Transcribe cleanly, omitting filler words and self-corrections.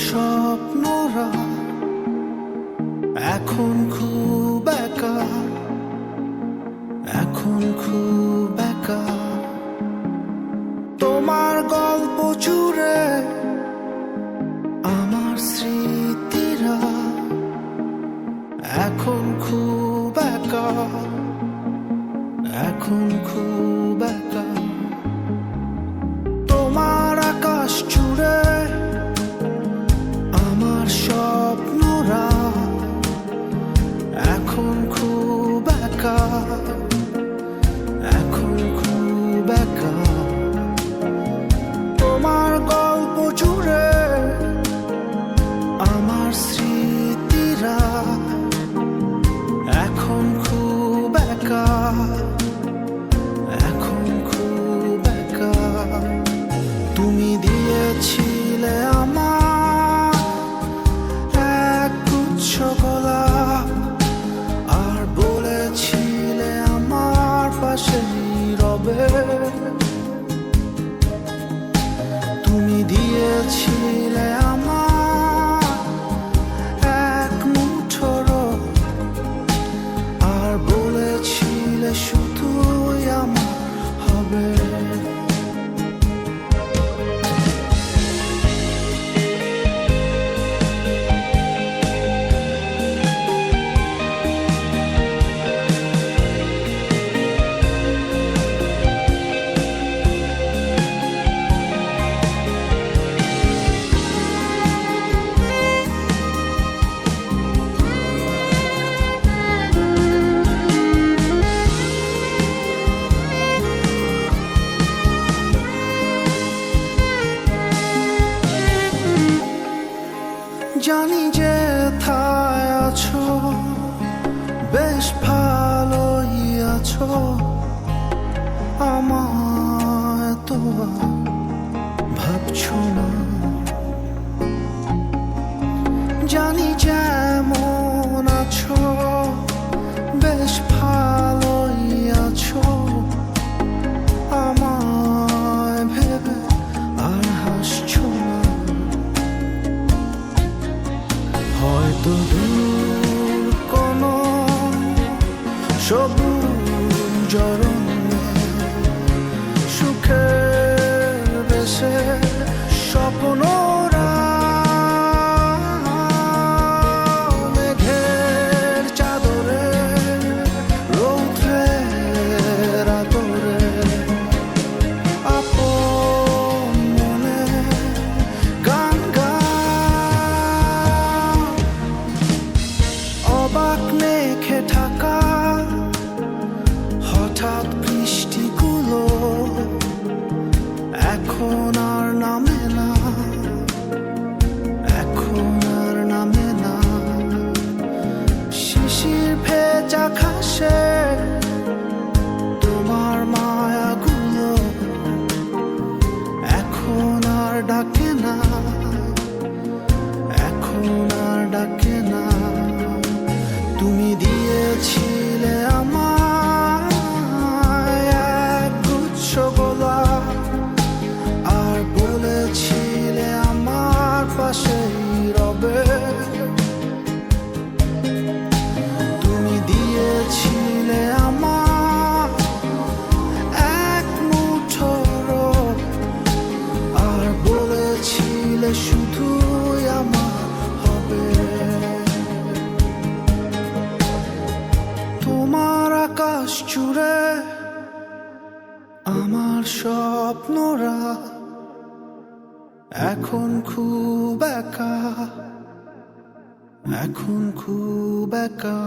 স্বপ্নরা এখন খুব একা, এখন খুব একা। তোমার গল্প জুড়ে আমার স্মৃতিরা এখন খুব একা, এখন খুব একা। তোমার আকাশ জুড়ে আমার স্বপ্নরা এখন খুব একা, এখন খুব একা। তোমার গল্প জুড়ে আমার স্মৃতিরা এখন খুব একা, এখন খুব একা। তুমি দিয়েছিলে আমার এক গুচ্ছ গোলাপ, আর বলেছিলে আমার পাশেই রবে। তুমি দিয়েছিলে আমার এক মুঠো রোদ, আর বলেছিলে শুধুই আমার হবে। জানি যে থায় আছো, বেশ ভালোই আছো, আমায় তো ভাবছো না। জানি যেমন আছো, বেশ ভালোই আছো, আমায় ভেবে আর হাসছো না। হয়তো দূর কোনো সবুজ অরণ্যে সুখের বেশে স্বপ্নরা মেঘের চাদরে রৌদ্রের আদরে আপন মনে গান গায়। অবাক মেঘে ঢাকা হঠাৎ বৃষ্টিগুলো এখন আর নামে না, এখন আর নামে না। শিশির ভেজা ঘাসে তোমার মায়াগুলো এখন আর ডাকে না, এখন আর ডাকে না। তুমি দিয়েছিলে আমায় এক গুচ্ছ গোলাপ, আর বলেছিলে আমার পাশেই রবে। তুমি দিয়েছিলে আমার এক মুঠো রোদ, আর বলেছিলে শুধুই আমার হবে। তোমার আকাশ জুড়ে আমার স্বপ্নরা এখন খুব একা, এখন খুব একা।